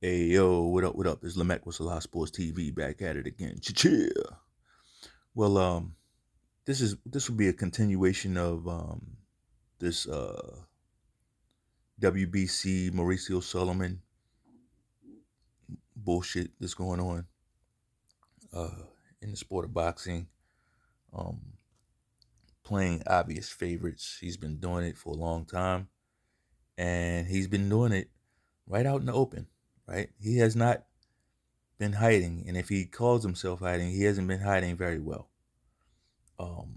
Hey yo, what up? What up? It's Lamech with Selah Sports TV back at it again. Cheer. Well, this will be a continuation of this WBC Mauricio Solomon bullshit that's going on uh in the sport of boxing. Um, Playing obvious favorites. He's been doing it for a long time, and he's been doing it right out in the open. Right? He has not been hiding, and if he calls himself hiding, he hasn't been hiding very well. Um,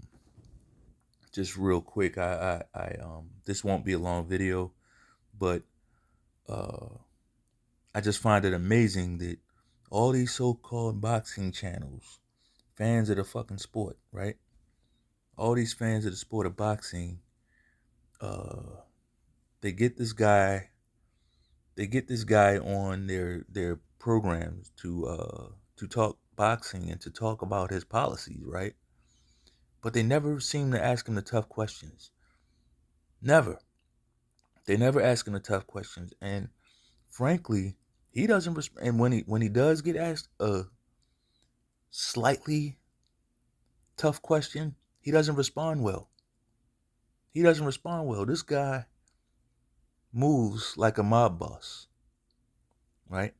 just real quick, this won't be a long video, but uh, I just find it amazing that all these so-called boxing channels, fans of the fucking sport, right? All these fans of the sport of boxing, uh, they get this guy, on their programs to talk boxing and to talk about his policies, right? But they never seem to ask him the tough questions. Never. They never ask him the tough questions, and frankly, he doesn't respond. And when he does get asked a slightly tough question, he doesn't respond well. He doesn't respond well. This guy moves like a mob boss, right?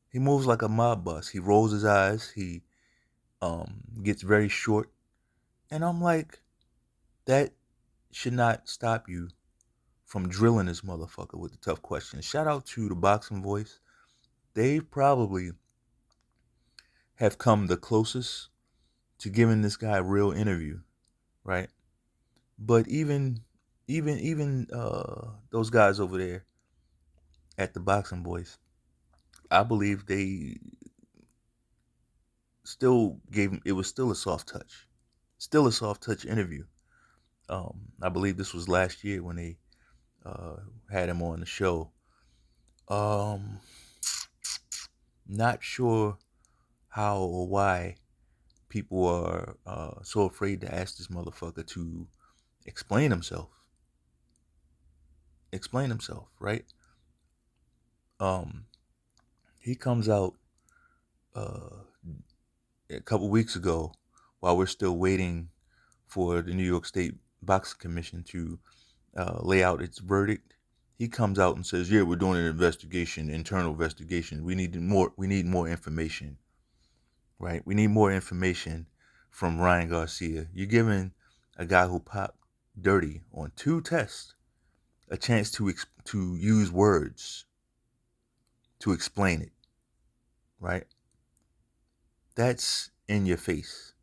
He moves like a mob boss. He rolls his eyes. He gets very short, and I'm like, that should not stop you from drilling this motherfucker with the tough questions. Shout out to the Boxing Voice. They probably have come the closest to giving this guy a real interview, right? But even those guys over there at the Boxing Boys, I believe they still gave him. It was still a soft touch interview. I believe this was last year when they had him on the show. Um, Not sure how or why people are so afraid to ask this motherfucker to explain himself. Explain himself, right? Um, he comes out uh, a couple weeks ago while we're still waiting for the New York State Boxing Commission to lay out its verdict. He comes out and says, "Yeah, we're doing an investigation, internal investigation. We need more. We need more information, right? We need more information from Ryan Garcia. You're giving a guy who popped dirty on 2 tests a chance to use words to explain it, right? That's in your face.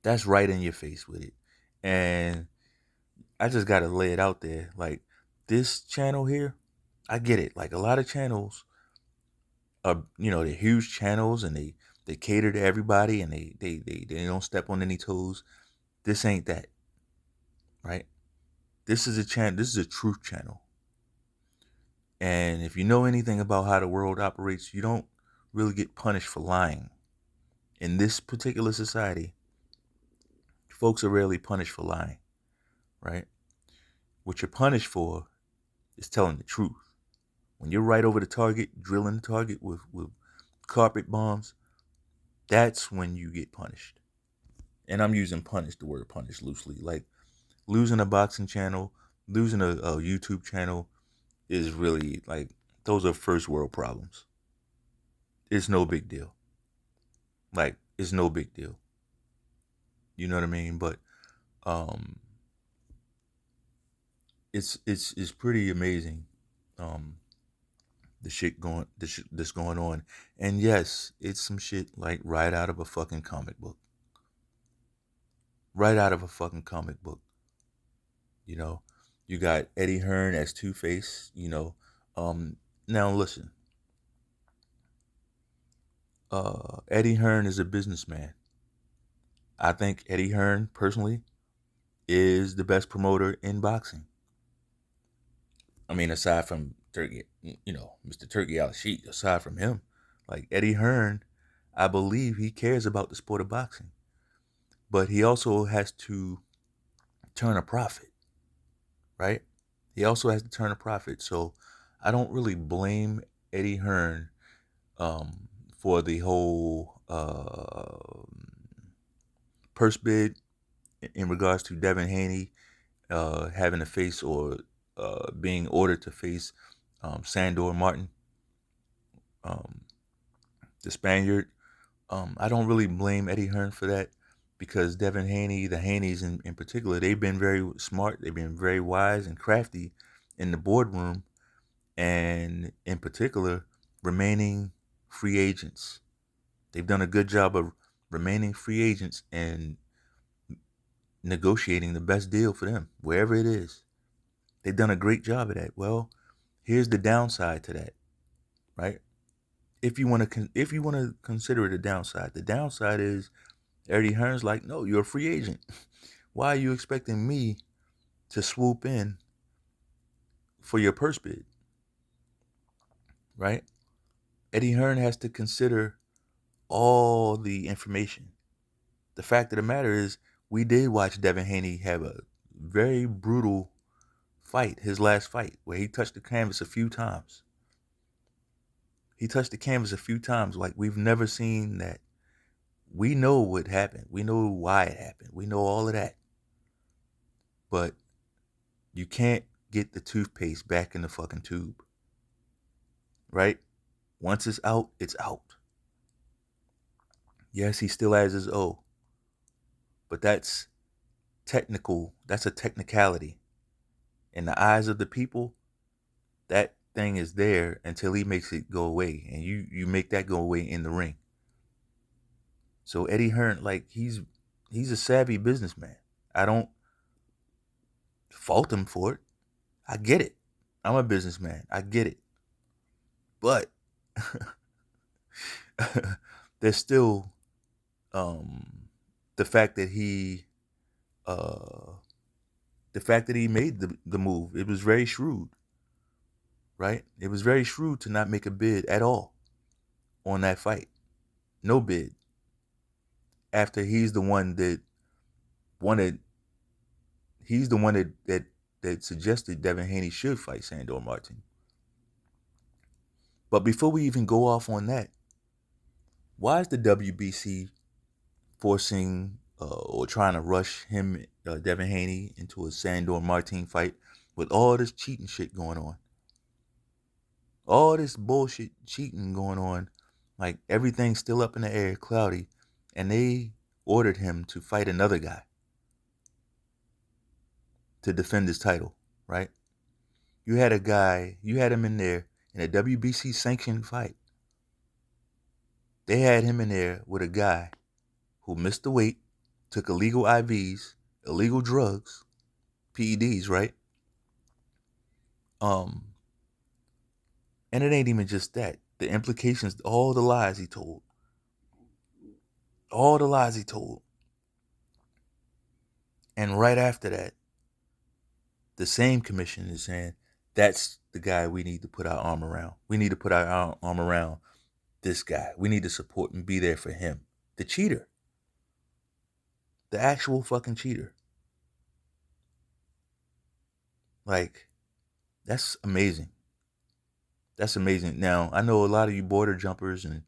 That's right in your face with it. And I just got to lay it out there. Like, this channel here, I get it. Like, a lot of channels are, they're huge channels, and they cater to everybody, and they don't step on any toes. This ain't that, right? This is a truth channel. And if you know anything about how the world operates, you don't really get punished for lying. In this particular society, folks are rarely punished for lying, right? What you're punished for is telling the truth. When you're right over the target, drilling the target with carpet bombs, that's when you get punished. And I'm using the word punish loosely. Like, losing a boxing channel, losing a YouTube channel is really, like, those are first world problems. It's no big deal. Like, it's no big deal. You know what I mean? But um, it's pretty amazing. Um, that's going on, and yes, it's some shit like right out of a fucking comic book. Right out of a fucking comic book. You know, you got Eddie Hearn as Two-Face. Now listen. Eddie Hearn is a businessman. I think Eddie Hearn personally is the best promoter in boxing. I mean, aside from Turkey, Mr. Turkey Al-Alshikh, aside from him, like Eddie Hearn, I believe he cares about the sport of boxing, but he also has to turn a profit, right? He also has to turn a profit. So I don't really blame Eddie Hearn for the whole purse bid in regards to Devin Haney having to face or being ordered to face Sandor Martin, um, the Spaniard. I don't really blame Eddie Hearn for that because Devin Haney, the Haneys in particular, they've been very smart. They've been very wise and crafty in the boardroom, and in particular, remaining free agents. They've done a good job of remaining free agents and negotiating the best deal for them, wherever it is. They've done a great job of that. Well, here's the downside to that, right? If you want to consider it a downside, the downside is Eddie Hearn's like, no, you're a free agent. Why are you expecting me to swoop in for your purse bid, right? Eddie Hearn has to consider all the information. The fact of the matter is, we did watch Devin Haney have a very brutal fight, his last fight, where he touched the canvas a few times. He touched the canvas a few times like we've never seen that. We know what happened. We know why it happened. We know all of that. But you can't get the toothpaste back in the fucking tube, right? Once it's out, it's out. Yes, he still has his O, but that's technical. That's a technicality. In the eyes of the people, that thing is there until he makes it go away, and you make that go away in the ring. So Eddie Hearn, like he's a savvy businessman. I don't fault him for it. I get it. I'm a businessman. I get it. But there's still the fact that uh he made the move. It was very shrewd, right? It was very shrewd to not make a bid at all on that fight. No bid. After wanted he's the one that suggested Devin Haney should fight Sandor Martin. But before we even go off on that, why is the WBC forcing or trying to rush him, Devin Haney, into a Sandor Martin fight with all this cheating shit going on? All this bullshit cheating going on, like everything's still up in the air, cloudy, and they ordered him to fight another guy to defend his title, right? You had him in there in a WBC sanctioned fight. They had him in there with a guy who missed the weight, took illegal IVs, illegal drugs, PEDs, right? Um, and it ain't even just that. The implications, all the lies he told. All the lies he told. And right after that, the same commission is saying, that's the guy we need to put our arm around. We need to put our arm around this guy. We need to support and be there for him. The cheater. The actual fucking cheater. Like, that's amazing. That's amazing. Now, I know a lot of you border jumpers and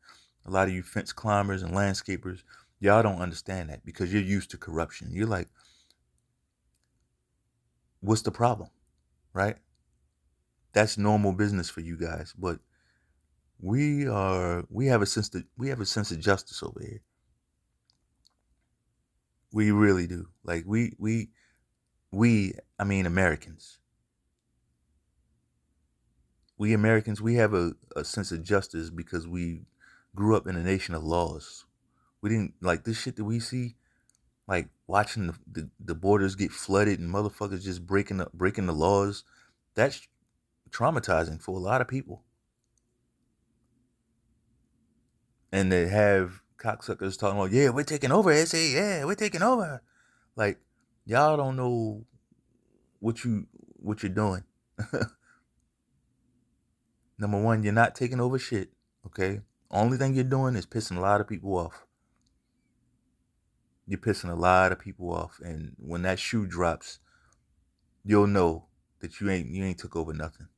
a lot of you fence climbers and landscapers, y'all don't understand that because you're used to corruption. You're like, what's the problem? Right? That's normal business for you guys. But we have a sense of justice over here. We really do. Like I mean Americans. We Americans, we have a sense of justice because we grew up in a nation of laws. We didn't like this shit that we see, like watching the borders get flooded and motherfuckers just breaking the laws. That's traumatizing for a lot of people. And they have cocksuckers talking about, yeah, we're taking over, SA, yeah, we're taking over. Like, y'all don't know what you're doing. Number one, you're not taking over shit, okay? Only thing you're doing is pissing a lot of people off. You're pissing a lot of people off, and when that shoe drops, you'll know that you ain't took over nothing.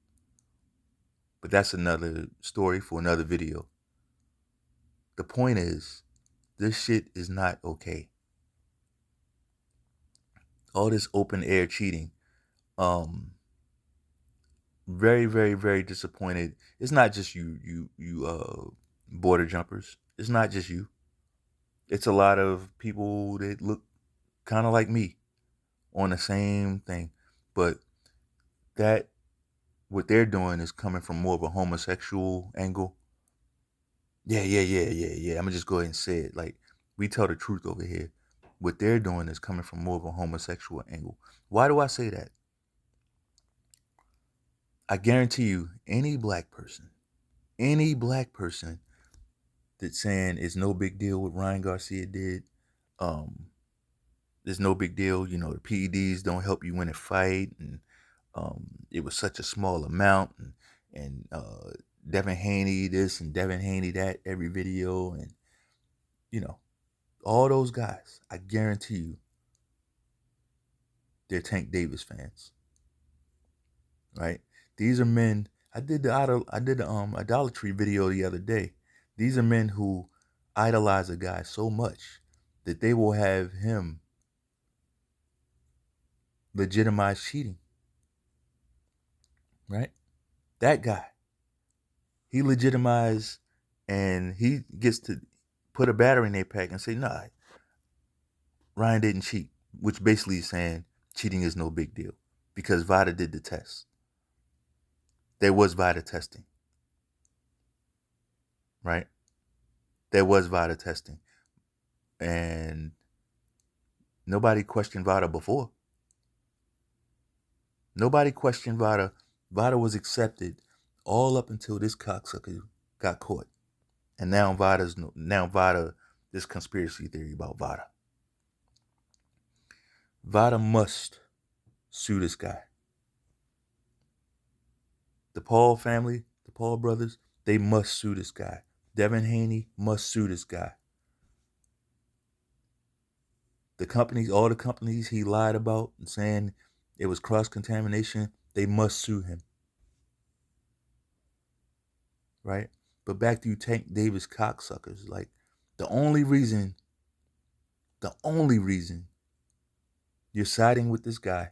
But that's another story for another video. The point is, this shit is not okay. All this open air cheating. Very, very, very disappointed. It's not just you border jumpers. It's not just you. It's a lot of people that look kind of like me on the same thing. But that what they're doing is coming from more of a homosexual angle. Yeah. I'm gonna just go ahead and say it. Like, we tell the truth over here. What they're doing is coming from more of a homosexual angle. Why do I say that? I guarantee you, any black person that's saying it's no big deal what Ryan Garcia did, um, there's no big deal. You know, the PEDs don't help you win a fight, and it was such a small amount, and Devin Haney this and Devin Haney that every video, and you know, all those guys. I guarantee you, they're Tank Davis fans, right? These are men. I did the idolatry video the other day. These are men who idolize a guy so much that they will have him legitimize cheating, right? That guy, he legitimized, and he gets to put a battery in their pack and say, nah, Ryan didn't cheat, which basically is saying cheating is no big deal because VADA did the test. There was VADA testing, right? There was VADA testing. And nobody questioned VADA before. Nobody questioned VADA. VADA was accepted all up until this cocksucker got caught. And now VADA, this conspiracy theory about VADA. VADA must sue this guy. The Paul family, the Paul brothers, they must sue this guy. Devin Haney must sue this guy. All the companies he lied about and saying it was cross-contamination, they must sue him. Right? But back to you Tank Davis cocksuckers. Like, the only reason you're siding with this guy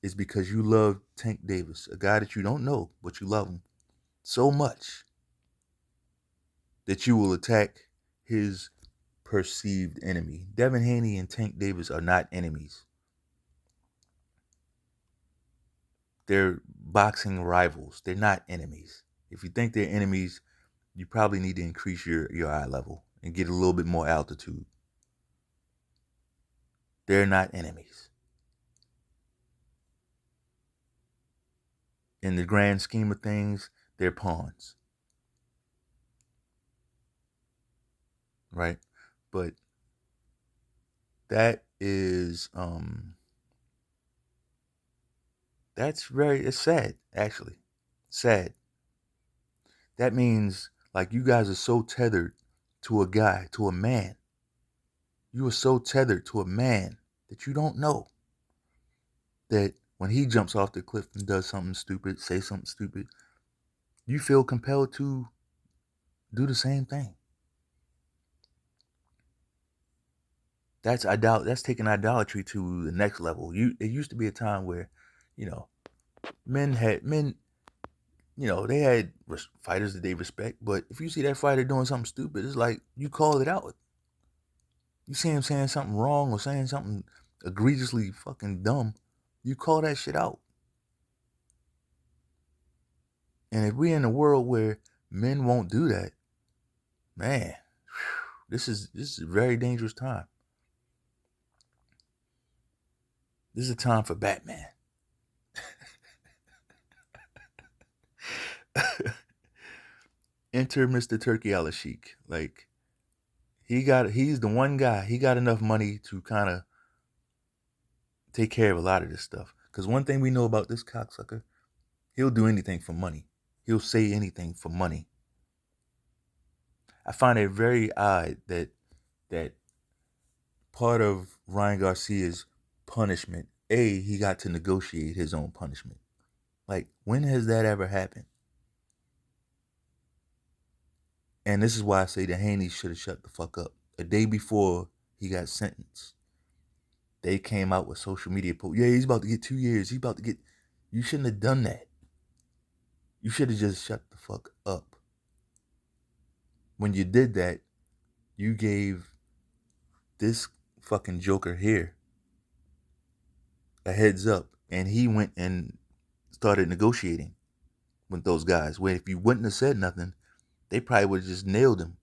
is because you love Tank Davis, a guy that you don't know, but you love him so much that you will attack his perceived enemy. Devin Haney and Tank Davis are not enemies. They're boxing rivals. They're not enemies. If you think they're enemies, you probably need to increase your eye level and get a little bit more altitude. They're not enemies. In the grand scheme of things, they're pawns. Right? But that is it's sad, actually. Sad. That means like you guys are so tethered to a guy, to a man. You are so tethered to a man that you don't know that when he jumps off the cliff and does something stupid, say something stupid, you feel compelled to do the same thing. That's taking idolatry to the next level. It used to be a time where, you know, men, they had fighters that they respect, but if you see that fighter doing something stupid, it's like you call it out. You see him saying something wrong or saying something egregiously fucking dumb, you call that shit out. And if we're in a world where men won't do that, man, this is a very dangerous time. This is a time for Batman. Enter Mr. Turki Al-Alshikh. Like, he's the one guy, he got enough money to kind of take care of a lot of this stuff. Because one thing we know about this cocksucker, he'll do anything for money. He'll say anything for money. I find it very odd that part of Ryan Garcia's punishment, he got to negotiate his own punishment. Like, when has that ever happened? And this is why I say the Haney should have shut the fuck up. A day before he got sentenced, they came out with social media posts. Yeah, he's about to get 2 years. He's about to get. You shouldn't have done that. You should have just shut the fuck up. When you did that, you gave this fucking joker here a heads up, and he went and started negotiating with those guys. Where if you wouldn't have said nothing, they probably would have just nailed him.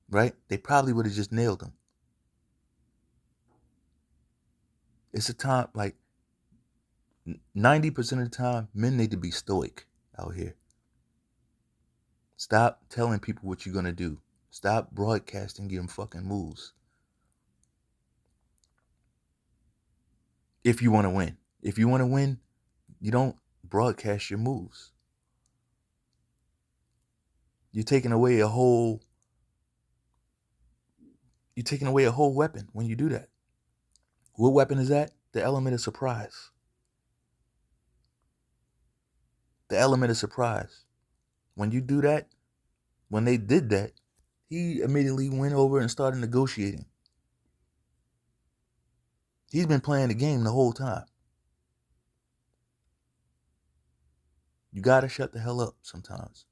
Right? They probably would have just nailed him. It's a time, like 90% of the time, men need to be stoic out here. Stop telling people what you're gonna do. Stop broadcasting your fucking moves. If you want to win. If you want to win, you don't broadcast your moves. You're taking away a whole weapon when you do that. What weapon is that? The element of surprise. The element of surprise. When you do that, when they did that, he immediately went over and started negotiating. He's been playing the game the whole time. You gotta shut the hell up sometimes.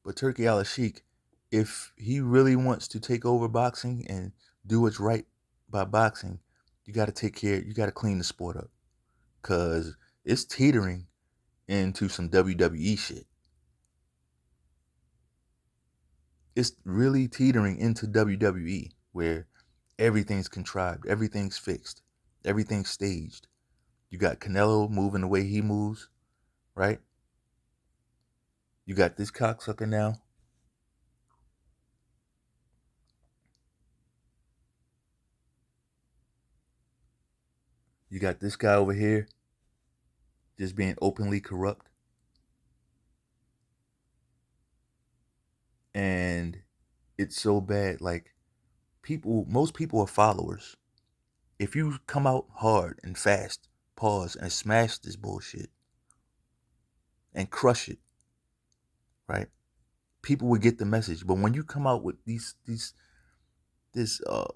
But Turki Al-Alshikh, if he really wants to take over boxing and do what's right by boxing, you gotta you gotta clean the sport up. Cause it's teetering into some WWE shit. It's really teetering into WWE where everything's contrived, everything's fixed, everything's staged. You got Canelo moving the way he moves, right? You got this cocksucker now. You got this guy over here just being openly corrupt. And it's so bad. Like, most people are followers. If you come out hard and fast, pause, and smash this bullshit and crush it, right? People would get the message. But when you come out with this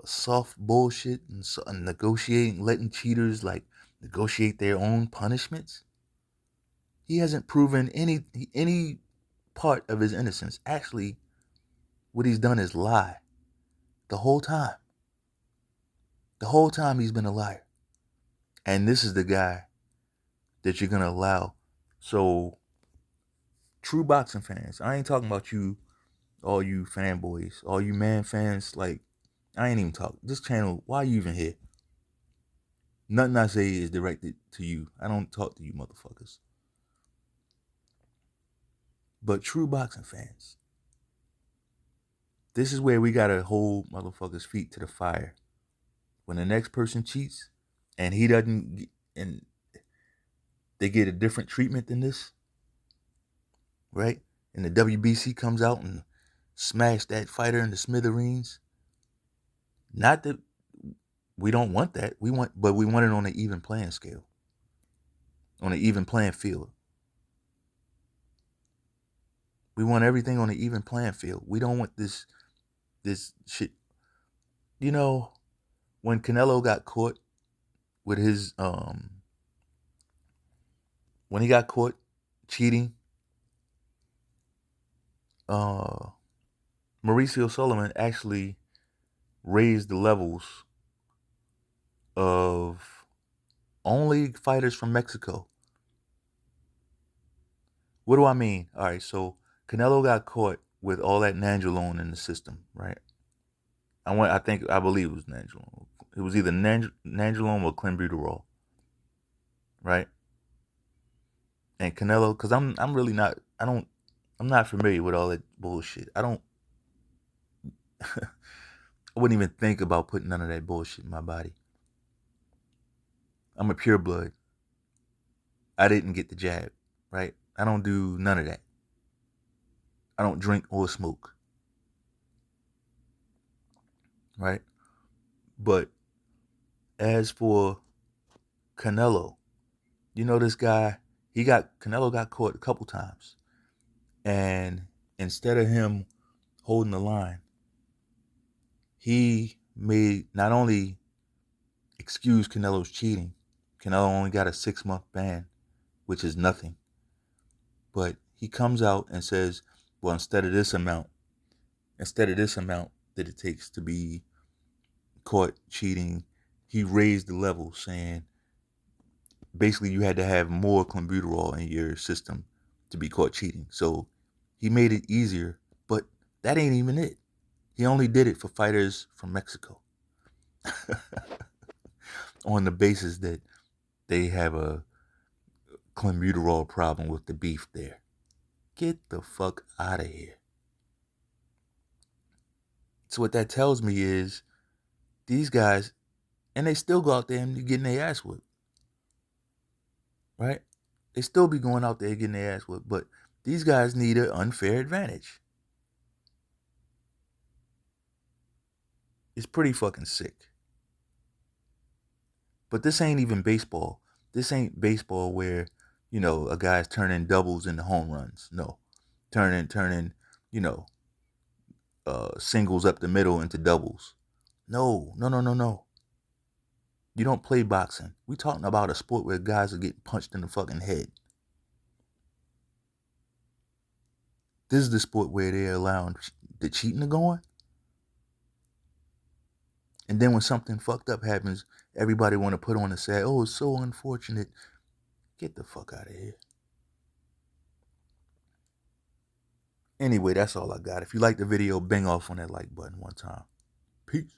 soft bullshit and negotiating, letting cheaters like negotiate their own punishments, he hasn't proven any part of his innocence. Actually, what he's done is lie the whole time. The whole time he's been a liar. And this is the guy that you're gonna allow. So, true boxing fans, I ain't talking about you, all you fanboys, all you man fans. Like, I ain't even talking. This channel, why are you even here? Nothing I say is directed to you. I don't talk to you motherfuckers. But true boxing fans, this is where we gotta hold motherfuckers' feet to the fire. When the next person cheats and he doesn't, and they get a different treatment than this, right? And the WBC comes out and smash that fighter in the smithereens. Not that we don't want that. But we want it on an even playing scale, on an even playing field. We want everything on an even playing field. We don't want this shit. You know, when Canelo got caught with his when he got caught cheating, Mauricio Sullivan actually raised the levels of only fighters from Mexico. What do I mean? All right, so Canelo got caught with all that nandrolone in the system, right? I believe it was nandrolone. It was either nandrolone or clenbuterol, right? And Canelo, because I'm really not, I'm not familiar with all that bullshit. I wouldn't even think about putting none of that bullshit in my body. I'm a pure blood. I didn't get the jab, right? I don't do none of that. I don't drink or smoke, right? But as for Canelo, you know this guy, Canelo got caught a couple times. And instead of him holding the line, he made not only excuse Canelo's cheating. Canelo only got a 6-month ban, which is nothing. But he comes out and says, well, instead of this amount that it takes to be caught cheating, he raised the level, saying basically you had to have more clenbuterol in your system to be caught cheating. So he made it easier, but that ain't even it. He only did it for fighters from Mexico on the basis that they have a clenbuterol problem with the beef there. Get the fuck out of here. So what that tells me is these guys, and they still go out there and getting their ass whipped, right? They still be going out there getting their ass whipped, but these guys need an unfair advantage. It's pretty fucking sick. But this ain't even baseball. This ain't baseball where, a guy's turning doubles into home runs. No. Turning, you know, singles up the middle into doubles. No, no, no, no, no. You don't play boxing. We talking about a sport where guys are getting punched in the fucking head. This is the sport where they're allowing the cheating to go on. And then when something fucked up happens, everybody want to put on and say, oh, it's so unfortunate. Get the fuck out of here. Anyway, that's all I got. If you like the video, bang off on that like button one time. Peace.